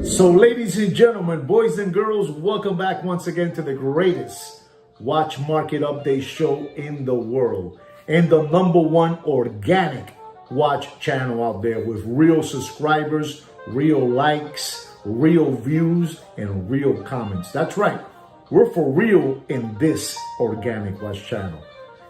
So ladies and gentlemen, boys and girls, welcome back once again to the greatest watch market update show in the world and the #1 organic watch channel out there with real subscribers, real likes, real views, and real comments. That's right. We're for real in this organic watch channel.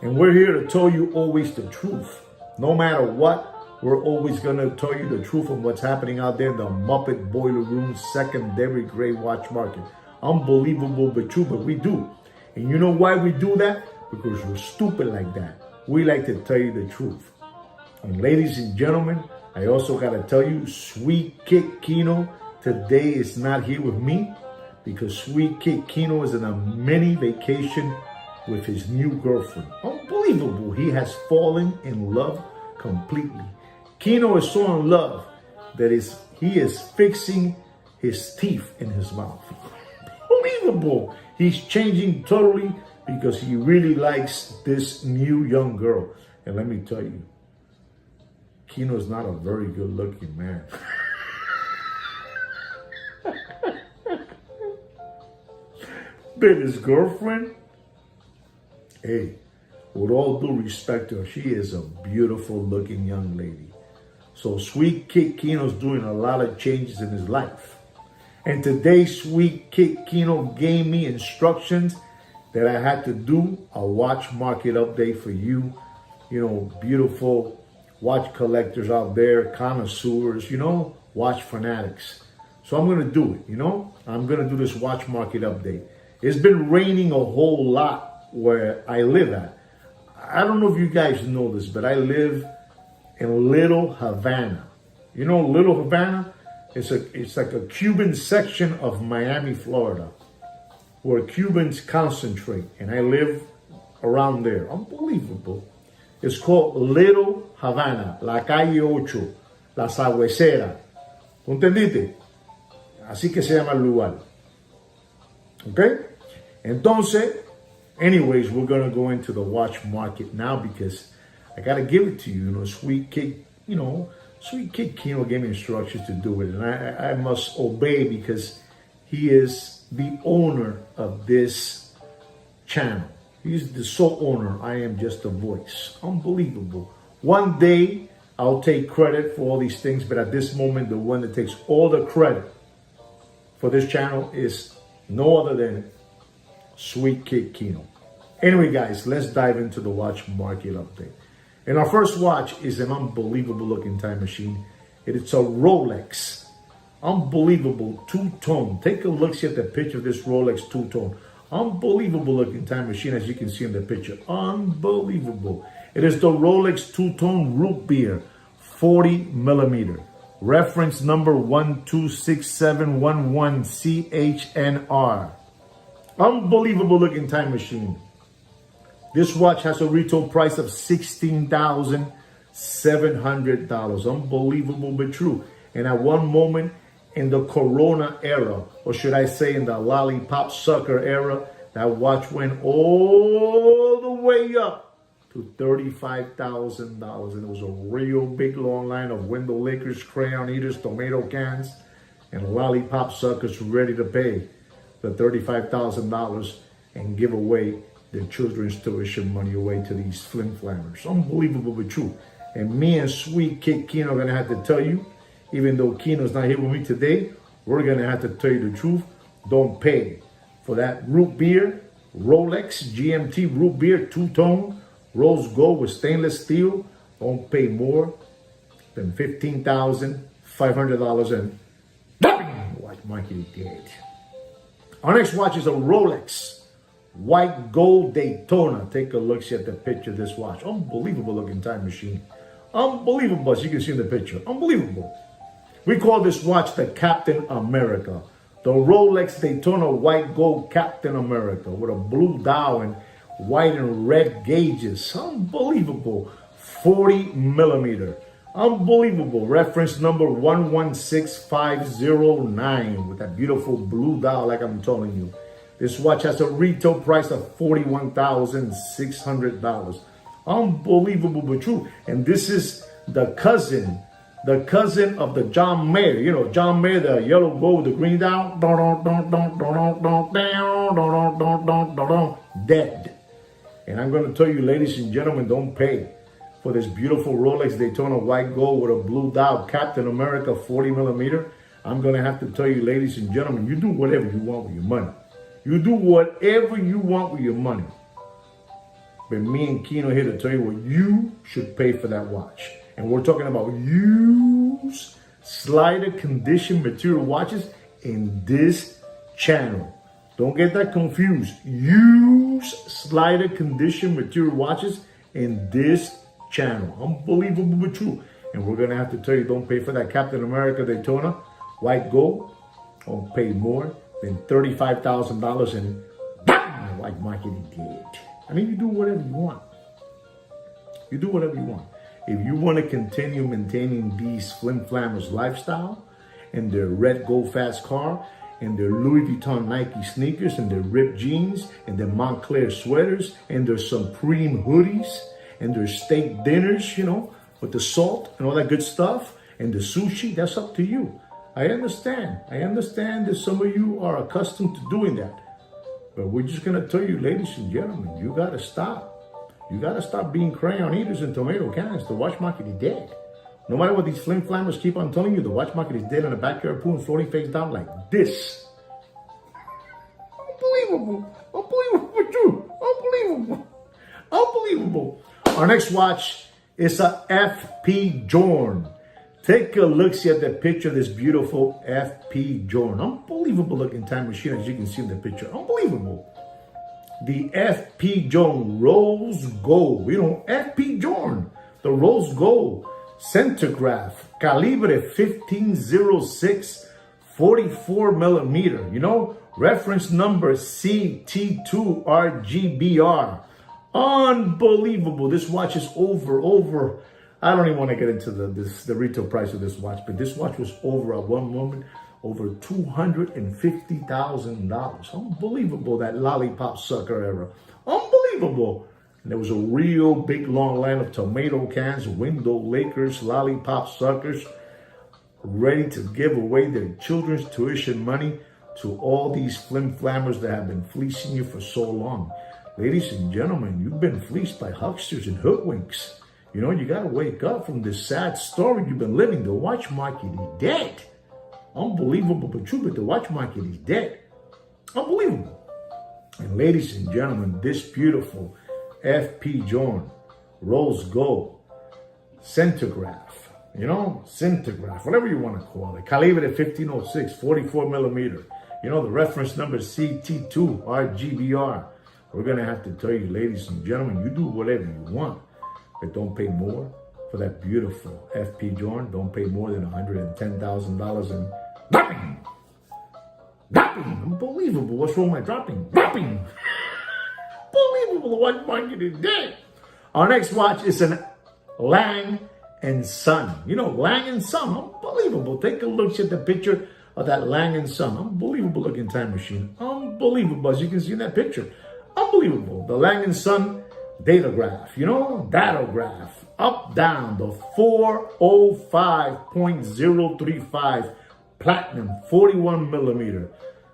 And we're here to tell you always the truth. No matter what, we're always going to tell you the truth of what's happening out there in the Muppet Boiler Room secondary grade watch market. Unbelievable but true, but we do. And you know why we do that? Because we're stupid like that. We like to tell you the truth. And ladies and gentlemen, I also got to tell you, Sweet Kid Kino today is not here with me because Sweet Kid Kino is in a mini vacation with his new girlfriend. Unbelievable. He has fallen in love completely. Kino is so in love that he is fixing his teeth in his mouth. Unbelievable. He's changing totally because he really likes this new young girl. And let me tell you, Kino is not a very good looking man. But his girlfriend, hey, with all due respect to her, she is a beautiful looking young lady. So Sweet Kid Kino's doing a lot of changes in his life. And today, Sweet Kid Kino gave me instructions that I had to do a watch market update for you. You know, beautiful watch collectors out there, connoisseurs, you know, watch fanatics. So I'm going to do it, you know. I'm going to do this watch market update. It's been raining a whole lot where I live at. I don't know if you guys know this, but I live in Little Havana. You know Little Havana? It's like a Cuban section of Miami, Florida, where Cubans concentrate, and I live around there. Unbelievable. It's called Little Havana, la calle 8, la Sabuesera. ¿Entendiste? Así que se llama el lugar. Okay? Entonces, anyways, we're going to go into the watch market now because I got to give it to you. You know, Sweet Kid Kino gave me instructions to do it. And I must obey because he is the owner of this channel. He's the sole owner. I am just a voice. Unbelievable. One day, I'll take credit for all these things. But at this moment, the one that takes all the credit for this channel is no other than Sweet Kid Kino. Anyway, guys, let's dive into the watch market update. And our first watch is an unbelievable looking time machine. It's a Rolex. Unbelievable two-tone. Take a look, see at the picture of this Rolex two-tone. Unbelievable looking time machine, as you can see in the picture. Unbelievable. It is the Rolex two-tone root beer, 40 millimeter. Reference number 126711CHNR. Unbelievable looking time machine. This watch has a retail price of $16,700. Unbelievable but true. And at one moment in the Corona era, or should I say in the lollipop sucker era, that watch went all the way up to $35,000. And it was a real big long line of window lickers, crayon eaters, tomato cans, and lollipop suckers ready to pay the $35,000 and give away their children's tuition money away to these flim-flammers. Unbelievable but true. And me and Sweet Kid Kino are going to have to tell you, even though Kino's not here with me today, we're going to have to tell you the truth. Don't pay for that root beer, Rolex GMT root beer, two-tone, rose gold with stainless steel. Don't pay more than $15,500 and watch market dead. Our next watch is a Rolex white gold Daytona. Take a look, see at the picture of this watch. Unbelievable looking time machine. Unbelievable, as you can see in the picture. Unbelievable. We call this watch the Captain America. The Rolex Daytona white gold Captain America with a blue dial and white and red gauges. Unbelievable. 40 millimeter. Unbelievable. Reference number 116509 with that beautiful blue dial like I'm telling you. This watch has a retail price of $41,600. Unbelievable but true. And this is the cousin the cousin of the John Mayer. You know, John Mayer, the yellow gold with the green dial. Dead. And I'm going to tell you, ladies and gentlemen, don't pay for this beautiful Rolex Daytona white gold with a blue dial, Captain America 40 millimeter. I'm going to have to tell you, ladies and gentlemen, you do whatever you want with your money. You do whatever you want with your money. But me and Kino here to tell you what you should pay for that watch. And we're talking about used slider condition material watches in this channel. Don't get that confused. Used slider condition material watches in this channel. Unbelievable but true. And we're going to have to tell you, don't pay for that Captain America Daytona white gold. Don't pay more than $35,000 in white marketing did. I mean, you do whatever you want. You do whatever you want. If you want to continue maintaining these flim flammers lifestyle and their red gold fast car and their Louis Vuitton Nike sneakers and their ripped jeans and their Montclair sweaters and their Supreme hoodies and their steak dinners, you know, with the salt and all that good stuff and the sushi, that's up to you. I understand. I understand that some of you are accustomed to doing that. But we're just going to tell you, ladies and gentlemen, you got to stop. You got to stop being crayon eaters and tomato cans. The watch market is dead. No matter what these flim flammers keep on telling you, the watch market is dead in a backyard pool and floating face down like this. Unbelievable. Unbelievable. True. Unbelievable. Unbelievable. Our next watch is a FP Jorn. Take a look, see at the picture of this beautiful FP Jorn. Unbelievable looking time machine, as you can see in the picture. Unbelievable. The FP Jorn Rose Gold. You know, FP Jorn, the Rose Gold Centigraphe, calibre 1506, 44 millimeter. You know, reference number CT2RGBR. Unbelievable. This watch is over. I don't even want to get into the retail price of this watch, but this watch was over at one moment over $250,000. Unbelievable, that lollipop sucker era. Unbelievable. And there was a real big long line of tomato cans, window lakers, lollipop suckers, ready to give away their children's tuition money to all these flim flammers that have been fleecing you for so long. Ladies and gentlemen, you've been fleeced by hucksters and hoodwinks. You know, you got to wake up from this sad story you've been living. The watch market is dead. Unbelievable but true, but the watch market is dead. Unbelievable. And ladies and gentlemen, this beautiful FP Jorn Rose Gold Centigraphe, you know, Centigraphe, whatever you want to call it, calibre 1506, 44 millimeter. You know, the reference number is CT2RGBR. We're going to have to tell you, ladies and gentlemen, you do whatever you want. But don't pay more for that beautiful FP Jorn. Don't pay more than $110,000 in dropping. Unbelievable. What's wrong with my dropping? Unbelievable. The watch market is dead. Our next watch is an Lange Söhne. You know, Lange Söhne. Unbelievable. Take a look at the picture of that Lange Söhne. Unbelievable looking time machine. Unbelievable. As you can see in that picture. Unbelievable. The Lange Söhne datograph, you know, datograph, up, down, the 405.035 platinum, 41 millimeter.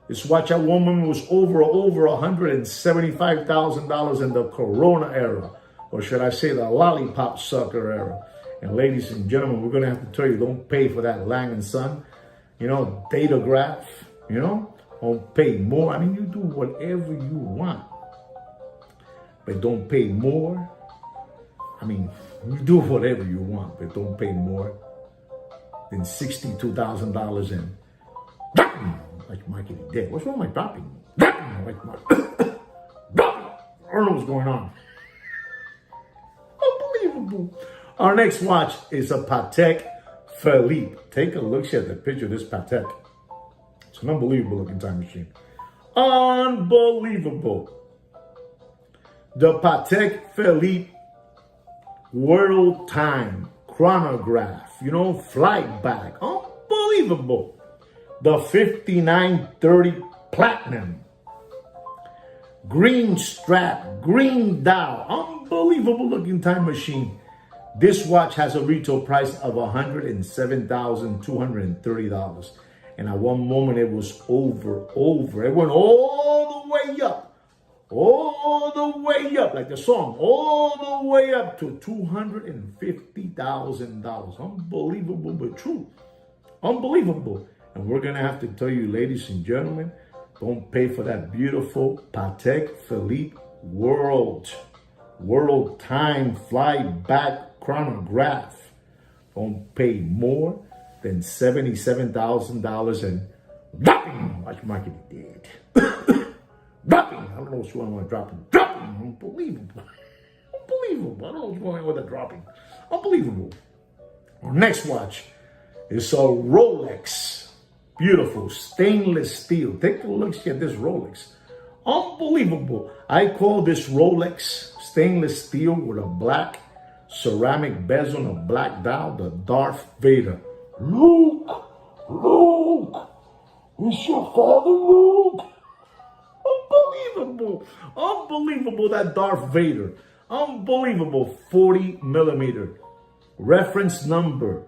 This watch at one moment was over $175,000 in the Corona era, or should I say the lollipop sucker era. And ladies and gentlemen, we're going to have to tell you, don't pay for that Lange Söhne, you know, datograph, you know, don't pay more. I mean, you do whatever you want. But don't pay more. I mean, you do whatever you want, but don't pay more than $62,000 in like market is dead. What's wrong with my dropping? Like my dropping. I don't know what's going on. Unbelievable. Our next watch is a Patek Philippe. Take a look at the picture of this Patek. It's an unbelievable looking time machine. Unbelievable. The Patek Philippe World Time Chronograph, you know, flight bag. Unbelievable. The 5930 Platinum. Green strap, green dial. Unbelievable looking time machine. This watch has a retail price of $107,230. And at one moment it was over. It went all the way up. All the way up, like the song, all the way up to $250,000. Unbelievable, but true. Unbelievable. And we're going to have to tell you, ladies and gentlemen, don't pay for that beautiful Patek Philippe World Time Flyback Chronograph. Don't pay more than $77,000 and dropping. Watch market dead. Dropping. I don't know what's going on with dropping. Dropping. Unbelievable. Unbelievable. I don't know what's going on with the dropping. Unbelievable. Our next watch is a Rolex. Beautiful stainless steel. Take a look at this Rolex. Unbelievable. I call this Rolex stainless steel with a black ceramic bezel and a black dial, the Darth Vader. Luke, it's your father, Luke. Unbelievable, that Darth Vader. Unbelievable, 40 millimeter. Reference number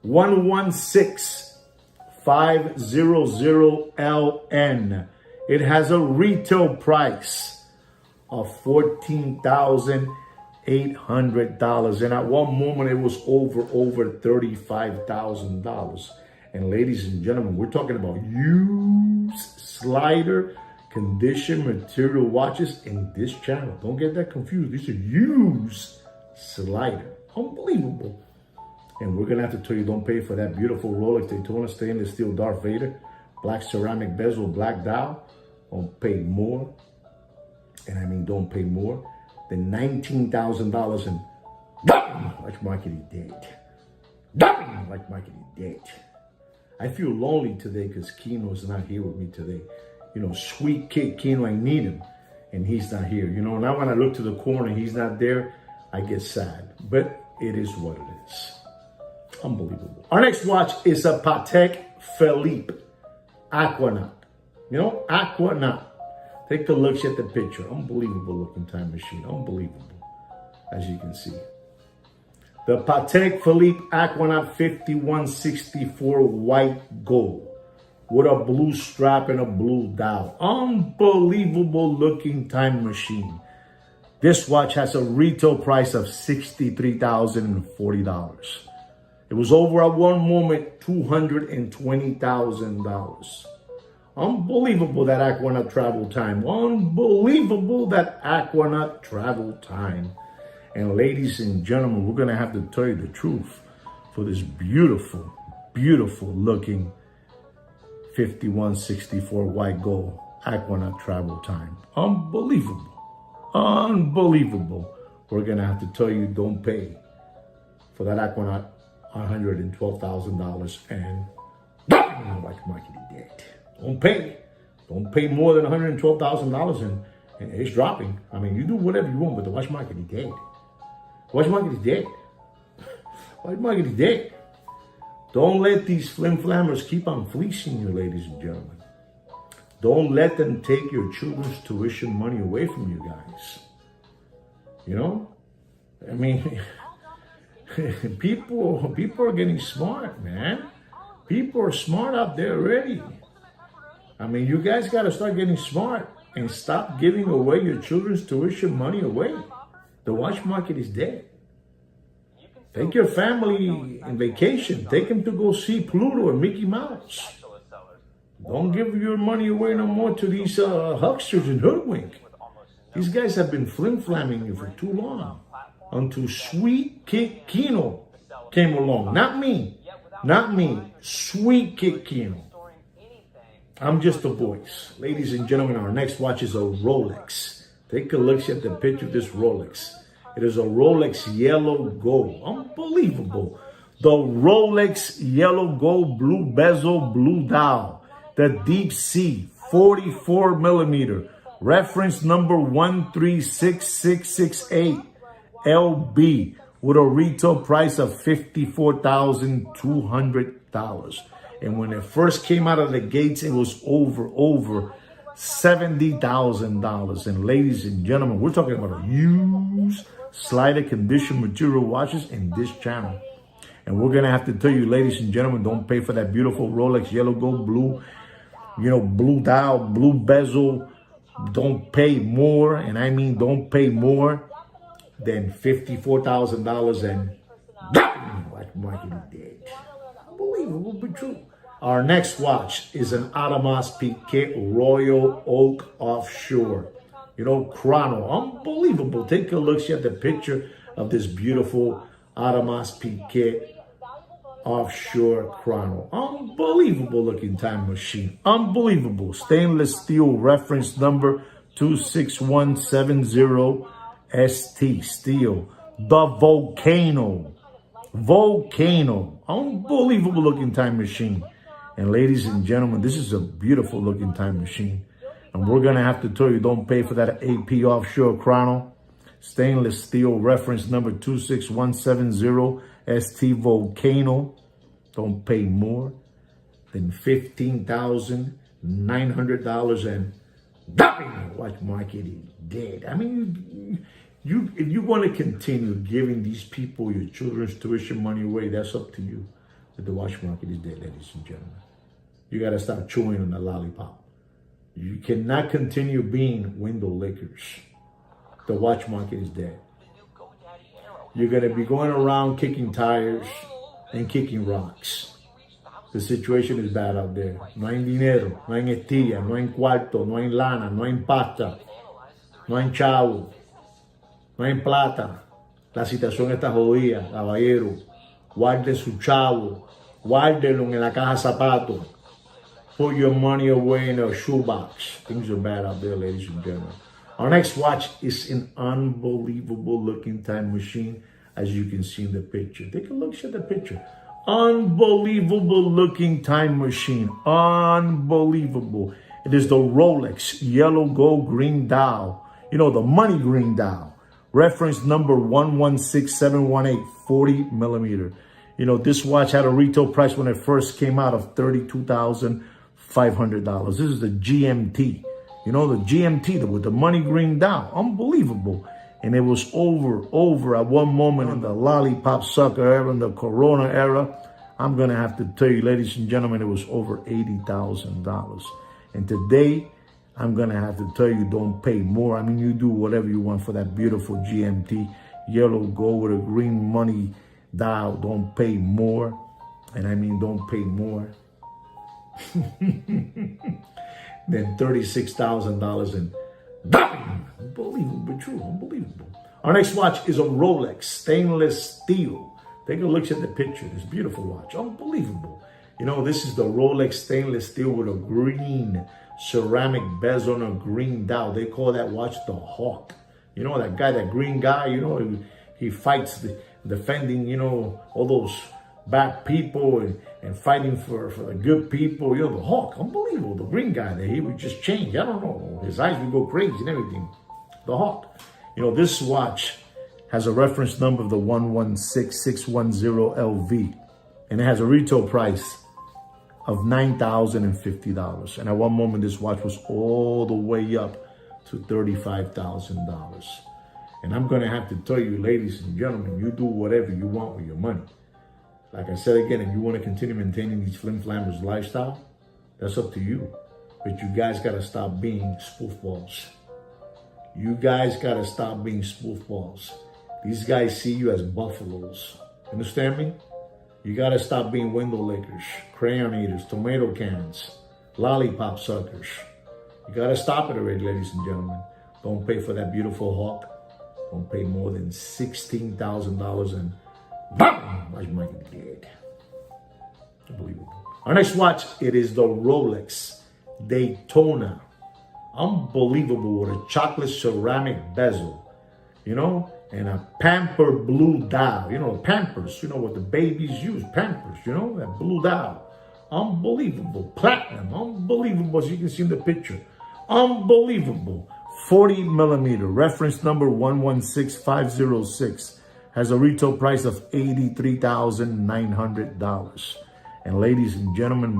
116500LN. It has a retail price of $14,800. And at one moment it was over $35,000. And ladies and gentlemen, we're talking about used slider condition material watches in this channel. Don't get that confused. These are used slider. Unbelievable. And we're going to have to tell you, don't pay for that beautiful Rolex Daytona stainless steel Darth Vader, black ceramic bezel, black dial. Don't pay more. And I mean, don't pay more than $19,000 and watch market is dead. Watch market is dead. I feel lonely today because Kino is not here with me today. You know, sweet kid Kino, I need him. And he's not here. You know, now when I look to the corner and he's not there, I get sad. But it is what it is. Unbelievable. Our next watch is a Patek Philippe Aquanaut. You know, Aquanaut. Take a look at the picture. Unbelievable looking time machine. Unbelievable. As you can see. The Patek Philippe Aquanaut 5164 white gold. With a blue strap and a blue dial. Unbelievable looking time machine. This watch has a retail price of $63,040. It was over at one moment $220,000. Unbelievable that Aquanaut travel time. Unbelievable that Aquanaut travel time. And ladies and gentlemen, we're going to have to tell you the truth for this beautiful, beautiful looking 5164 white gold Aquanaut travel time. Unbelievable. Unbelievable. We're going to have to tell you, don't pay for that Aquanaut $112,000 and watch market dead. Don't pay. Don't pay more than $112,000 and it's dropping. I mean, you do whatever you want, but the watch market is dead. Watch market is dead. Watch market is dead. Don't let these flim-flammers keep on fleecing you, ladies and gentlemen. Don't let them take your children's tuition money away from you guys. You know? I mean, people are getting smart, man. People are smart out there already. I mean, you guys got to start getting smart and stop giving away your children's tuition money away. The watch market is dead. Take your family on vacation. Take them to go see Pluto and Mickey Mouse. Don't give your money away no more to these hucksters and hoodwink. These guys have been flim-flamming you for too long. Until Sweet Kid Kino came along. Not me. Not me. Sweet Kid Kino. I'm just a voice. Ladies and gentlemen, our next watch is a Rolex. Take a look at the picture of this Rolex. It is a Rolex yellow gold. Unbelievable. The Rolex yellow gold blue bezel blue dial. The Deep Sea 44 millimeter. Reference number 136668 LB. With a retail price of $54,200. And when it first came out of the gates, it was over $70,000. And ladies and gentlemen, we're talking about a used slider condition material watches in this channel. And we're going to have to tell you, ladies and gentlemen, don't pay for that beautiful Rolex yellow gold blue, blue dial, blue bezel. Don't pay more, and I mean don't pay more than $54,000 and watch market is dead. Unbelievable, but true. Our next watch is an Audemars Piguet Royal Oak Offshore. Chrono. Unbelievable. Take a look at the picture of this beautiful Audemars Piguet Offshore Chrono. Unbelievable looking time machine. Unbelievable. Stainless steel reference number 26170 ST steel. The Volcano. Unbelievable looking time machine. And ladies and gentlemen, this is a beautiful looking time machine. And we're going to have to tell you, don't pay for that AP Offshore Chrono. Stainless steel reference number 26170 ST Volcano. Don't pay more than $15,900 and watch market is dead. I mean, if you want to continue giving these people your children's tuition money away, that's up to you. But the watch market is dead, ladies and gentlemen. You got to stop chewing on the lollipop. You cannot continue being window lickers. The watch market is dead. You're going to be going around kicking tires and kicking rocks. The situation is bad out there. No hay dinero, no hay estilla, no hay cuarto, no hay lana, no hay pasta, no hay chavo, no hay plata. La situación está jodida, caballero. Guarde su chavo, guárdelo en la caja zapato. Put your money away in a shoebox. Things are bad out there, ladies and gentlemen. Our next watch is an unbelievable looking time machine, as you can see in the picture. Take a look at the picture. Unbelievable looking time machine. Unbelievable. It is the Rolex yellow gold green dial. The money green dial. Reference number 116718, 40 millimeter. This watch had a retail price when it first came out of $32,500. This is the GMT. The GMT with the money green dial. Unbelievable. And it was over at one moment in the lollipop sucker era, in the Corona era. I'm going to have to tell you, ladies and gentlemen, it was over $80,000. And today, I'm going to have to tell you, don't pay more. I mean, you do whatever you want for that beautiful GMT, yellow gold with a green money dial. Don't pay more. And I mean, don't pay more than $36,000 and unbelievable, but true, unbelievable. Our next watch is a Rolex stainless steel. Take a look at the picture. This beautiful watch, unbelievable. This is the Rolex stainless steel with a green ceramic bezel on a green dial. They call that watch the Hawk. That guy, that green guy. He fights defending. All those bad people and fighting for the good people. The Hawk, unbelievable. The green guy there, he would just change. I don't know. His eyes would go crazy and everything. The Hawk. This watch has a reference number of the 116610 LV. And it has a retail price of $9,050. And at one moment, this watch was all the way up to $35,000. And I'm going to have to tell you, ladies and gentlemen, you do whatever you want with your money. Like I said again, if you want to continue maintaining these flim-flammers lifestyle, that's up to you. But you guys got to stop being spoofballs. You guys got to stop being spoofballs. These guys see you as buffaloes. Understand me? You got to stop being window lickers, crayon eaters, tomato cans, lollipop suckers. You got to stop it already, ladies and gentlemen. Don't pay for that beautiful Hawk. Don't pay more than $16,000 and BAM! Watch market dead. Unbelievable. Our next watch, it is the Rolex Daytona. Unbelievable with a chocolate ceramic bezel, and a pamper blue dial. Pampers, what the babies use, Pampers, that blue dial. Unbelievable. Platinum, unbelievable, as you can see in the picture. Unbelievable. 40 millimeter, reference number 116506. Has a retail price of $83,900. And ladies and gentlemen,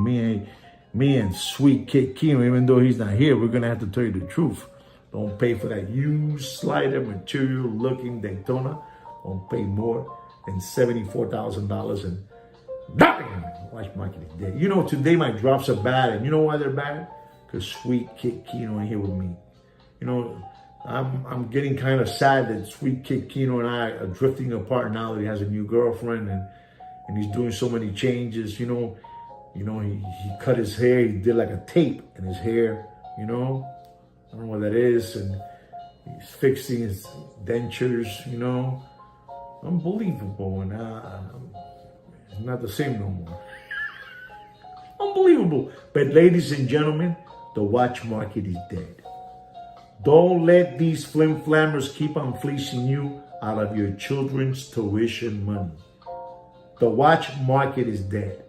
me and Sweet Kid Kino, even though he's not here, we're going to have to tell you the truth. Don't pay for that used slider material looking Daytona. Don't pay more than $74,000 and damn, watch market is dead. You know, today my drops are bad, and you know why they're bad? Because Sweet Kid Kino ain't here with me. You know, I'm getting kind of sad that Sweet Kid Kino and I are drifting apart now that he has a new girlfriend and he's doing so many changes. You know, he cut his hair. He did like a tape in his hair. You know, I don't know what that is, and he's fixing his dentures. You know, unbelievable, and it's not the same no more. Unbelievable. But ladies and gentlemen, the watch market is dead. Don't let these flim-flammers keep on fleecing you out of your children's tuition money. The watch market is dead.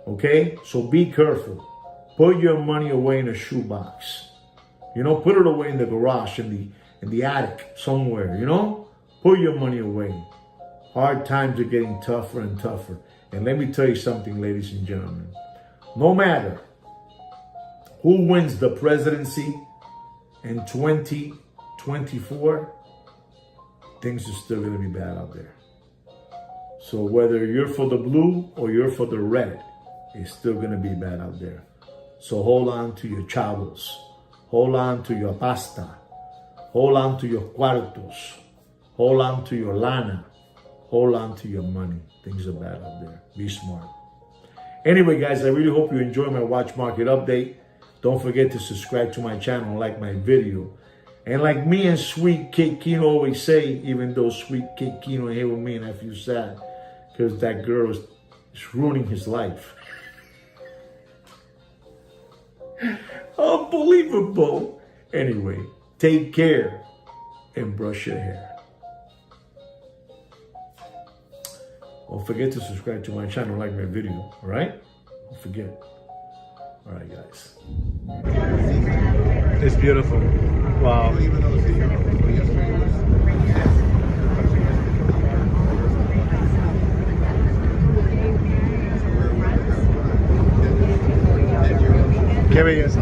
Okay? So be careful. Put your money away in a shoebox. You know, put it away in the garage, in the attic, somewhere, you know? Put your money away. Hard times are getting tougher and tougher. And let me tell you something, ladies and gentlemen. No matter who wins the presidency in 2024, things are still going to be bad out there. So whether you're for the blue or you're for the red, it's still going to be bad out there. So hold on to your chavos. Hold on to your pasta. Hold on to your cuartos. Hold on to your lana. Hold on to your money. Things are bad out there. Be smart. Anyway, guys, I really hope you enjoy my watch market update. Don't forget to subscribe to my channel, like my video. And like me and Sweet Kid Kino always say, even though Sweet Kid Kino ain't here with me and I feel sad, because that girl is ruining his life. Unbelievable. Anyway, take care and brush your hair. Don't forget to subscribe to my channel, like my video, all right? Don't forget. All right, guys. It's beautiful. Wow. Qué belleza.